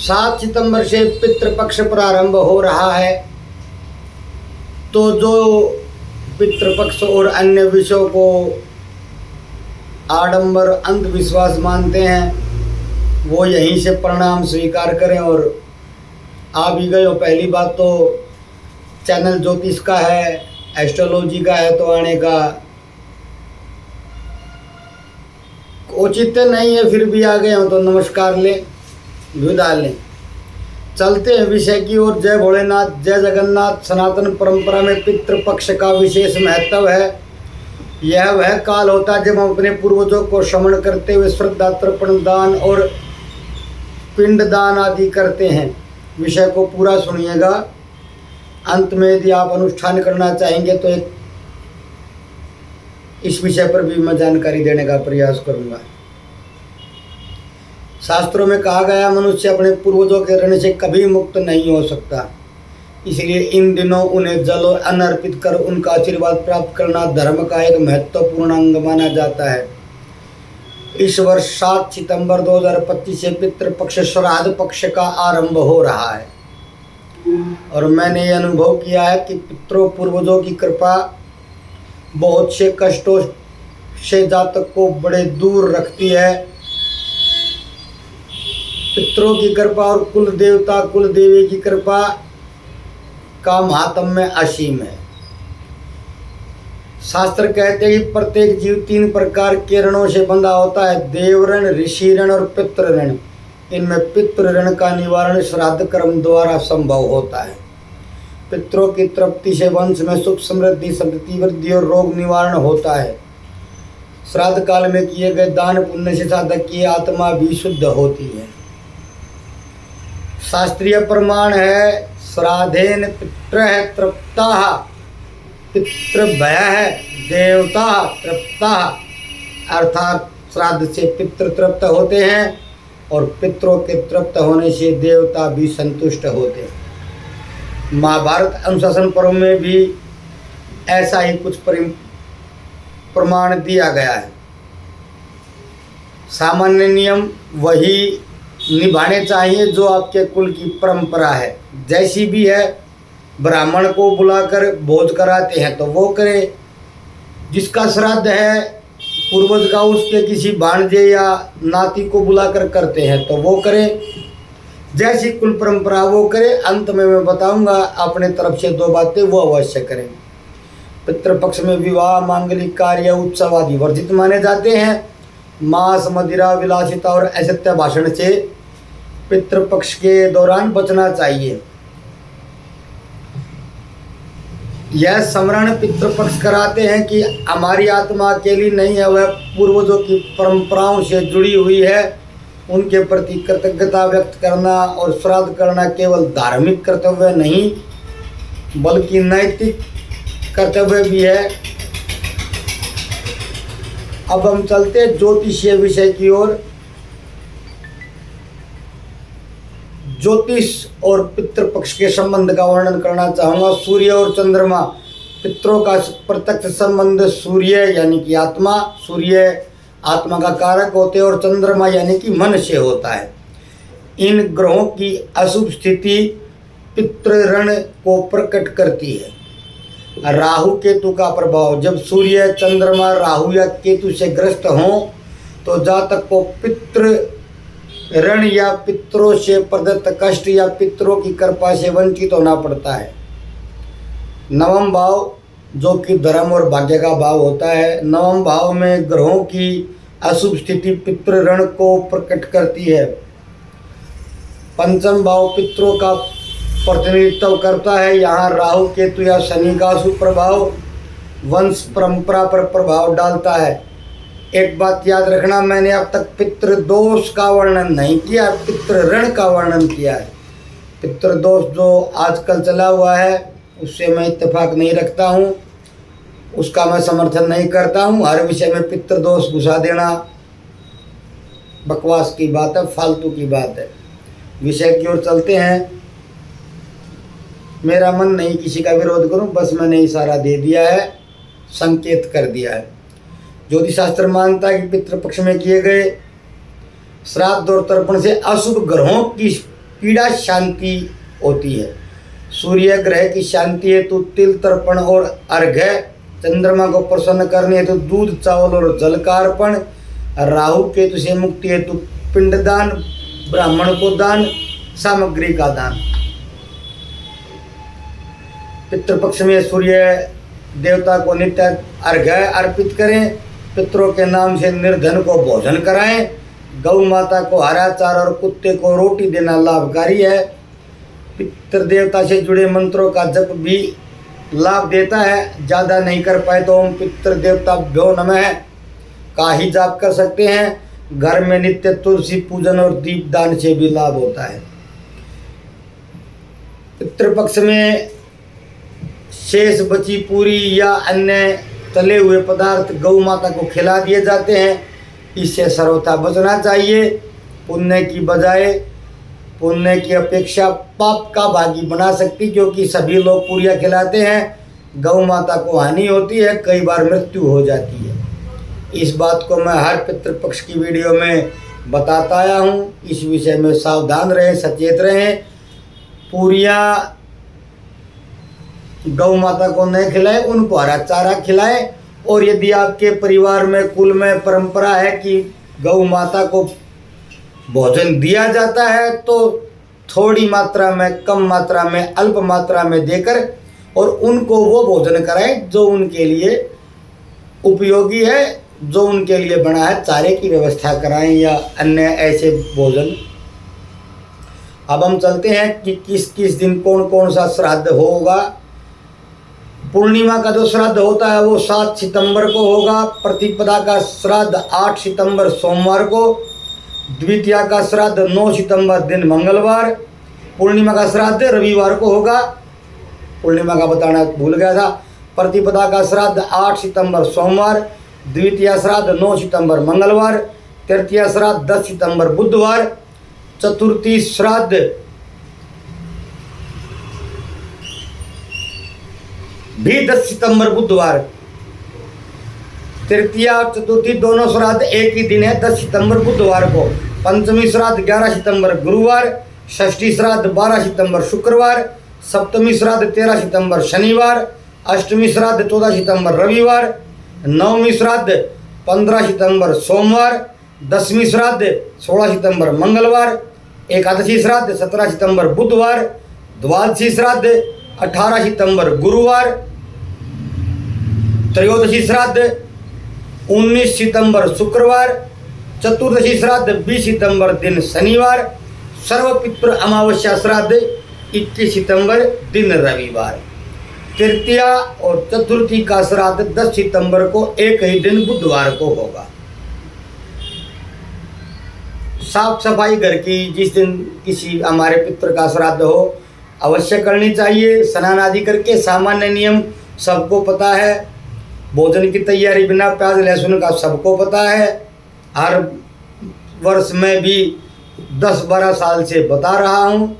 7 सितंबर से पितृपक्ष प्रारंभ हो रहा है। तो जो पितृपक्ष और अन्य विषयों को आडंबर अंधविश्वास मानते हैं वो यहीं से परिणाम स्वीकार करें। और आ भी गए हो। पहली बात तो चैनल ज्योतिष का है, एस्ट्रोलॉजी का है, तो आने का औचित्य नहीं है, फिर भी आ गए हो तो नमस्कार लें, विदा लें। चलते हैं विषय की ओर। जय भोलेनाथ, जय जगन्नाथ। सनातन परंपरा में पितृपक्ष का विशेष महत्व है। यह वह काल होता है जब हम अपने पूर्वजों को स्मरण करते हुए श्रद्धा तर्पण दान और पिंड दान आदि करते हैं। विषय को पूरा सुनिएगा। अंत में यदि आप अनुष्ठान करना चाहेंगे तो इस विषय पर भी मैं जानकारी देने का प्रयास करूंगा। शास्त्रों में कहा गया मनुष्य अपने पूर्वजों के ऋण से कभी मुक्त नहीं हो सकता, इसलिए इन दिनों उन्हें जल और अन्न अर्पित कर उनका आशीर्वाद प्राप्त करना धर्म का एक महत्वपूर्ण अंग माना जाता है। इस वर्ष 7 सितंबर 2025 से पितृपक्ष श्राद्ध पक्ष का आरंभ हो रहा है और मैंने ये अनुभव किया है कि पितरों पूर्वजों की कृपा बहुत से कष्टों से जातक को बड़े दूर रखती है। पितरों की कृपा और कुल देवता कुल देवी की कृपा का महात्म्य असीम है। शास्त्र कहते हैं कि प्रत्येक जीव 3 प्रकार के ऋणों से बंधा होता है, देव ऋण, ऋषि ऋण और पितृ ऋण। इनमें पितृ ऋण का निवारण श्राद्ध कर्म द्वारा संभव होता है। पितरों की तृप्ति से वंश में सुख समृद्धि संतति वृद्धि और रोग निवारण होता है। श्राद्ध काल में किए गए दान पुण्य से साधक की आत्मा भी शुद्ध होती है। शास्त्रीय प्रमाण है श्राद्धेन पितरः तृप्ताः पितृभयः देवताः तृप्ताः। अर्थात श्राद्ध से पितृ तृप्त होते हैं और पितरों के तृप्त होने से देवता भी संतुष्ट होते हैं। महाभारत अनुशासन पर्व में भी ऐसा ही कुछ प्रमाण दिया गया है। सामान्य नियम वही निभाने चाहिए जो आपके कुल की परंपरा है, जैसी भी है। ब्राह्मण को बुलाकर भोज कराते हैं तो वो करे। जिसका श्राद्ध है पूर्वज का, उसके किसी भांजे या नाती को बुलाकर करते हैं तो वो करे। जैसी कुल परंपरा वो करे। अंत में मैं बताऊंगा अपने तरफ से 2 बातें, वो अवश्य करें। पितृपक्ष में विवाह, मांगलिक कार्य, उत्सव आदि वर्जित माने जाते हैं। मांस, मदिरा, विलासिता और असत्य भाषण से पितृपक्ष के दौरान बचना चाहिए। यह स्मरण पितृपक्ष कराते हैं कि हमारी आत्मा अकेली नहीं है, वह पूर्वजों की परंपराओं से जुड़ी हुई है। उनके प्रति कृतज्ञता व्यक्त करना और श्राद्ध करना केवल धार्मिक कर्तव्य नहीं बल्कि नैतिक कर्तव्य भी है। अब हम चलते हैं ज्योतिषीय विषय की ओर। ज्योतिष और पितृपक्ष के संबंध का वर्णन करना चाहूँगा। सूर्य और चंद्रमा। पितरों का प्रत्यक्ष संबंध सूर्य यानी कि आत्मा, सूर्य आत्मा का कारक होते हैं, और चंद्रमा यानी कि मन से होता है। इन ग्रहों की अशुभ स्थिति पितृ ऋण को प्रकट करती है। राहु केतु का प्रभाव। जब सूर्य, चंद्रमा राहु या केतु से ग्रस्त हों तो जातक को पितृ ऋण या पितरों से प्रदत्त कष्ट या पितरों की कृपा से वंचित होना पड़ता है। नवम भाव जो कि धर्म और भाग्य का भाव होता है। नवम भाव में ग्रहों की अशुभ स्थिति पितृ ऋण को प्रकट करती है। पंचम भाव पितरों का प्रतिनिधित्व करता है। यहाँ राहु केतु या शनि का अशुभ प्रभाव वंश परंपरा पर प्रभाव डालता है। एक बात याद रखना, मैंने अब तक पितृदोष का वर्णन नहीं किया, पितृ ऋण का वर्णन किया है। पितृदोष जो आजकल चला हुआ है उससे मैं इत्तेफाक नहीं रखता हूँ, उसका मैं समर्थन नहीं करता हूँ। हर विषय में पितृदोष घुसा देना बकवास की बात है, फालतू की बात है। विषय की ओर चलते हैं। मेरा मन नहीं किसी का विरोध करूं, बस मैंने इशारा दे दिया है, संकेत कर दिया है। ज्योतिष शास्त्र मानता है कि पितृपक्ष में किए गए श्राद्ध और तर्पण से अशुभ ग्रहों की पीड़ा शांति होती है। सूर्य ग्रह की शांति हेतु तिल तर्पण और अर्घ्य, चंद्रमा को प्रसन्न करने हेतु दूध चावल और जल का अर्पण, राहु केतु से मुक्ति हेतु पिंडदान, ब्राह्मण को दान, सामग्री का दान। पितृपक्ष में सूर्य देवता को नित्य अर्घ्य अर्पित करें, पितरों के नाम से निर्धन को भोजन कराएं, गौ माता को हरा चारा और कुत्ते को रोटी देना लाभकारी है। पितृ देवता से जुड़े मंत्रों का जप भी लाभ देता है। ज़्यादा नहीं कर पाए तो ओम पितृ देवता भ्यो नमः का ही जाप कर सकते हैं। घर में नित्य तुलसी पूजन और दीपदान से भी लाभ होता है। पितृपक्ष में शेष बची पूरी या अन्य तले हुए पदार्थ गौ माता को खिला दिए जाते हैं। इससे सर्वथा बचना चाहिए। पुण्य की बजाय पुण्य की अपेक्षा पाप का भागी बना सकती, क्योंकि सभी लोग पूरियाँ खिलाते हैं। गौ माता को हानि होती है, कई बार मृत्यु हो जाती है। इस बात को मैं हर पितृपक्ष की वीडियो में बताता आया हूँ। इस विषय में सावधान रहें, सचेत रहें। पूरियाँ गौ माता को न खिलाएं, उनको हरा चारा खिलाएं। और यदि आपके परिवार में कुल में परंपरा है कि गौ माता को भोजन दिया जाता है, तो थोड़ी मात्रा में, कम मात्रा में, अल्प मात्रा में देकर और उनको वो भोजन कराएं जो उनके लिए उपयोगी है, जो उनके लिए बना है। चारे की व्यवस्था कराएं या अन्य ऐसे भोजन। अब हम चलते हैं कि किस किस दिन कौन कौन सा श्राद्ध होगा। पूर्णिमा का जो श्राद्ध होता है वो 7 सितंबर को होगा। प्रतिपदा का श्राद्ध 8 सितंबर सोमवार को। द्वितीया का श्राद्ध 9 सितंबर दिन मंगलवार। पूर्णिमा का श्राद्ध रविवार को होगा। पूर्णिमा का बताना भूल गया था। प्रतिपदा का श्राद्ध 8 सितंबर सोमवार। द्वितीया श्राद्ध 9 सितंबर मंगलवार। तृतीया श्राद्ध 10 सितंबर बुधवार। चतुर्थी श्राद्ध भी 10 सितंबर बुधवार। तृतीया और चतुर्थी दोनों श्राद्ध एक ही दिन है, 10 सितंबर बुधवार को। पंचमी श्राद्ध 11 सितंबर गुरुवार। षष्ठी श्राद्ध 12 सितंबर शुक्रवार। सप्तमी श्राद्ध 13 सितंबर शनिवार। अष्टमी श्राद्ध 14 सितंबर रविवार। नवमी श्राद्ध 15 सितंबर सोमवार। दसवीं श्राद्ध 16 सितंबर मंगलवार। एकादशी श्राद्ध 17 सितंबर बुधवार। द्वादशी श्राद्ध 18 सितंबर गुरुवार। त्रयोदशी श्राद्ध 19 सितंबर शुक्रवार। चतुर्दशी श्राद्ध 20 सितंबर दिन शनिवार। सर्वपितृ अमावस्या श्राद्ध 21 सितंबर दिन रविवार। तृतीया और चतुर्थी का श्राद्ध 10 सितंबर को एक ही दिन बुधवार को होगा। साफ सफाई घर की जिस दिन किसी हमारे पितृ का श्राद्ध हो अवश्य करनी चाहिए, स्नान आदि करके। सामान्य नियम सबको पता है। भोजन की तैयारी बिना प्याज लहसुन का सबको पता है। हर वर्ष में भी 10-12 साल से बता रहा हूँ।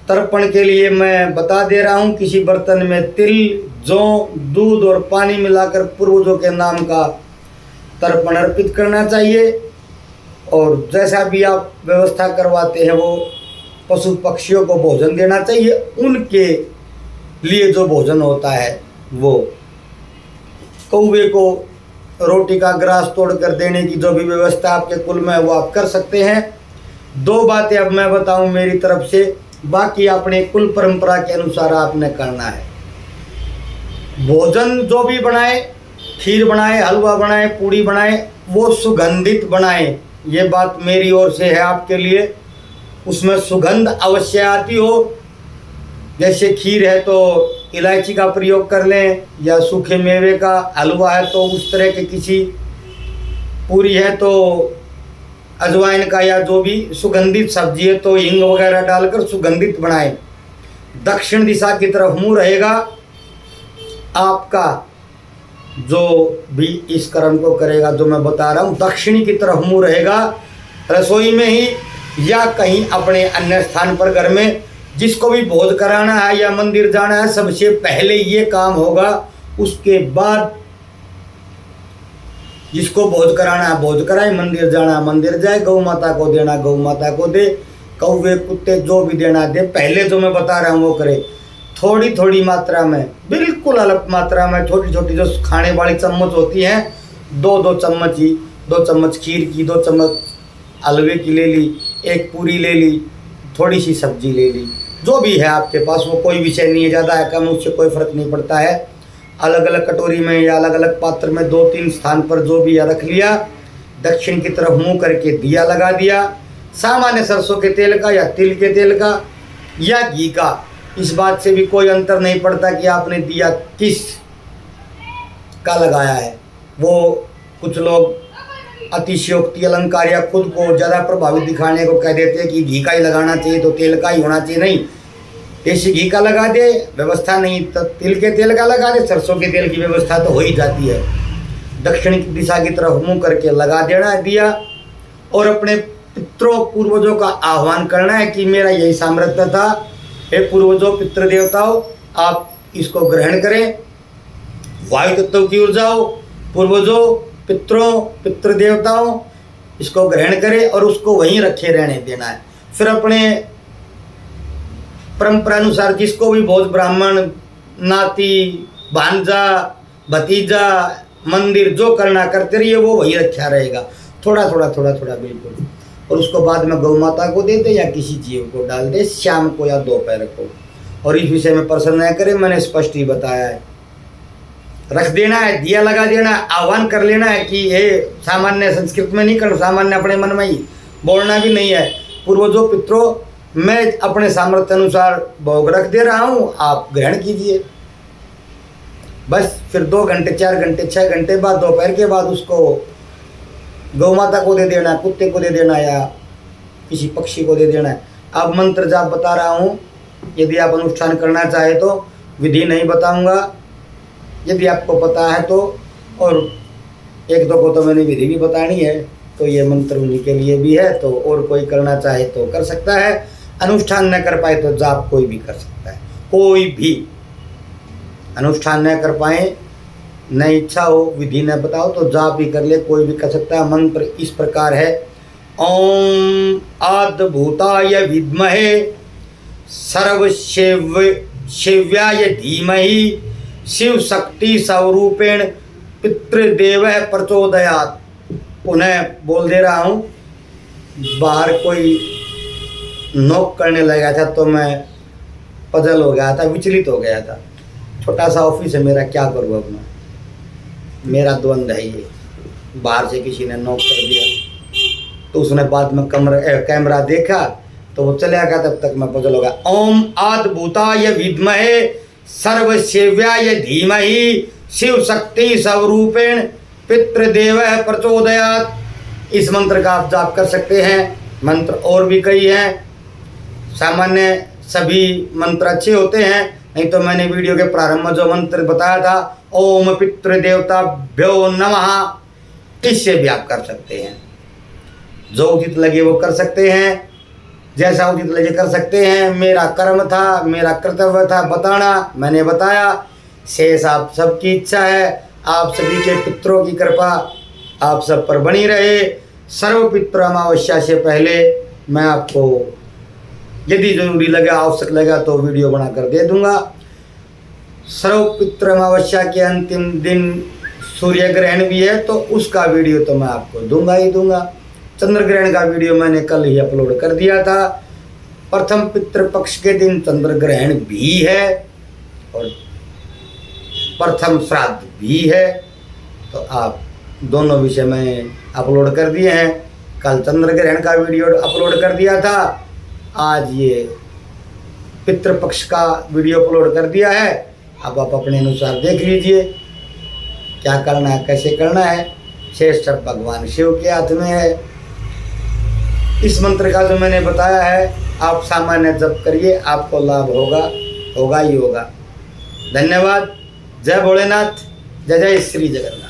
तर्पण के लिए मैं बता दे रहा हूँ, किसी बर्तन में तिल, जौ, दूध और पानी मिलाकर पूर्वजों के नाम का तर्पण अर्पित करना चाहिए। और जैसा भी आप व्यवस्था करवाते हैं वो पशु पक्षियों को भोजन देना चाहिए। उनके लिए जो भोजन होता है वो कौवे को रोटी का ग्रास तोड़कर देने की जो भी व्यवस्था आपके कुल में है वो आप कर सकते हैं। 2 बातें अब मैं बताऊं मेरी तरफ से, बाकी अपने कुल परंपरा के अनुसार आपने करना है। भोजन जो भी बनाए, खीर बनाए, हलवा बनाए, पूड़ी बनाए, वो सुगंधित बनाए। ये बात मेरी ओर से है आपके लिए। उसमें सुगंध अवश्य आती हो। जैसे खीर है तो इलायची का प्रयोग कर लें, या सूखे मेवे का हलवा है तो उस तरह के किसी, पूरी है तो अजवाइन का, या जो भी सुगंधित सब्जी है तो हींग वगैरह डालकर सुगंधित बनाएं। दक्षिण दिशा की तरफ मुंह रहेगा आपका। जो भी इस कर्म को करेगा जो मैं बता रहा हूँ, दक्षिणी की तरफ मुंह रहेगा। रसोई में ही या कहीं अपने अन्य स्थान पर घर में जिसको भी भोज कराना है या मंदिर जाना है, सबसे पहले ये काम होगा। उसके बाद जिसको भोज कराना है भोज कराए, मंदिर जाना है मंदिर जाए, गौ माता को देना गौ माता को दे। कौवे कुत्ते जो भी देना दे, पहले जो मैं बता रहा हूँ वो करे। थोड़ी थोड़ी मात्रा में, बिल्कुल अलग मात्रा में, छोटी छोटी जो खाने वाली चम्मच होती हैं, 2-2 चम्मच ही, 2 चम्मच खीर की, 2 चम्मच हलवे की ले ली, 1 पूरी ले ली, थोड़ी सी सब्जी ले ली, जो भी है आपके पास, वो कोई विषय नहीं है, ज़्यादा है कम उससे कोई फ़र्क नहीं पड़ता है। अलग अलग कटोरी में या अलग अलग पात्र में 2-3 स्थान पर जो भी है रख लिया। दक्षिण की तरफ मुंह करके दिया लगा दिया, सामान्य सरसों के तेल का या तिल के तेल का या घी का, इस बात से भी कोई अंतर नहीं पड़ता कि आपने दिया किस का लगाया है। वो कुछ लोग अतिशयोक्ति अलंकार या खुद को ज़्यादा प्रभावित दिखाने को कह देते हैं कि घी का ही लगाना चाहिए तो तेल का ही होना चाहिए। नहीं, देसी घी का लगा दे, व्यवस्था नहीं तो तिल के तेल का लगा दे, सरसों के तेल की व्यवस्था तो हो ही जाती है। दक्षिण की दिशा की तरफ मुंह करके लगा देना है दिया, और अपने पितरों पूर्वजों का आह्वान करना है कि मेरा यही सामर्थ्य था, हे पूर्वजों पितृ देवताओं आप इसको ग्रहण करें। वायु तत्व की ऊर्जाओं, पूर्वजों पितरों पितृ देवताओं इसको ग्रहण करें और उसको वहीं रखे रहने देना है। फिर अपने परंपरा अनुसार जिसको भी भोज ब्राह्मण, नाती, भांजा, भतीजा, मंदिर जो करना करते रहिए, वो वही रखा रहेगा, थोड़ा थोड़ा थोड़ा थोड़ा बिल्कुल। और उसको बाद में गौ माता को दे दे या किसी जीव को डाल दे, शाम को या दोपहर को। और इस विषय में प्रश्न न करें, मैंने स्पष्ट ही बताया है। रख देना है, दिया लगा देना है, आह्वान कर लेना है कि ये सामान्य संस्कृत में नहीं करना, सामान्य अपने मन में ही बोलना भी नहीं है। पूर्वजों पितरों मैं अपने सामर्थ्य अनुसार भोग रख दे रहा हूँ, आप ग्रहण कीजिए। बस फिर 2 घंटे 4 घंटे 6 घंटे बाद दोपहर के बाद उसको गौ माता को दे देना, कुत्ते को दे देना या किसी पक्षी को दे देना है। अब मंत्र जाप बता रहा हूँ, यदि आप अनुष्ठान करना चाहे तो, विधि नहीं बताऊंगा, यदि आपको पता है तो, और 1-2 को तो मैंने विधि भी बतानी है, तो ये मंत्र उन्हीं के लिए भी है। तो और कोई करना चाहे तो कर सकता है, अनुष्ठान न कर पाए तो जाप कोई भी कर सकता है। कोई भी अनुष्ठान न कर पाए, न इच्छा हो, विधि न बताओ तो जाप भी कर ले, कोई भी कर सकता है। मंत्र इस प्रकार है, ओम आद्भूताय विद्महे सर्वशिव्याय धीमहि शिव शक्ति स्वरूपेण पितृदेवः प्रचोदयात्। उन्हें बोल दे रहा हूँ, बाहर कोई नोक करने लगा था तो मैं पजल हो गया था, विचलित हो गया था। छोटा सा ऑफिस है मेरा, क्या करूँ अब मैं, मेरा द्वंद्व है ये। बाहर से किसी ने नोक कर दिया तो उसने बाद में कैमरा देखा तो वो चले गया, तब तक मैं पजल हो गया। ओम आद्भूताय विद्महे सर्वसेव्याय धीमहि शिव शक्ति स्वरूपेण पितृदेवः प्रचोदयात्। इस मंत्र का आप जाप कर सकते हैं। मंत्र और भी कई हैं, सामान्य सभी मंत्र अच्छे होते हैं, नहीं तो मैंने वीडियो के प्रारंभ में जो मंत्र बताया था, ओम पितृदेवताभ्यो नमः, इससे भी आप कर सकते हैं। जो उचित लगे वो कर सकते हैं, जैसा उचित लगे कर सकते हैं। मेरा कर्म था, मेरा कर्तव्य था बताना, मैंने बताया। शेष आप सबकी इच्छा है। आप सभी के पितरों की कृपा आप सब पर बनी रहे। सर्व पितृ अमावस्या से पहले मैं आपको यदि जरूरी लगा, आवश्यक लगा तो वीडियो बनाकर दे दूंगा। सर्व पितृ अमावस्या के अंतिम दिन सूर्य ग्रहण भी है, तो उसका वीडियो तो मैं आपको दूंगा ही दूंगा। चंद्र ग्रहण का वीडियो मैंने कल ही अपलोड कर दिया था। प्रथम पितृपक्ष के दिन चंद्र ग्रहण भी है और प्रथम श्राद्ध भी है, तो आप दोनों विषय में अपलोड कर दिए हैं। कल चंद्र ग्रहण का वीडियो अपलोड कर दिया था, आज ये पितृपक्ष का वीडियो अपलोड कर दिया है। अब आप अपने अनुसार देख लीजिए क्या करना है, कैसे करना है। शेष सब भगवान शिव के हाथ में है। इस मंत्र का जो मैंने बताया है आप सामान्य जप करिए, आपको लाभ होगा ही होगा। धन्यवाद। जय भोलेनाथ, जय जय श्री जगन्नाथ।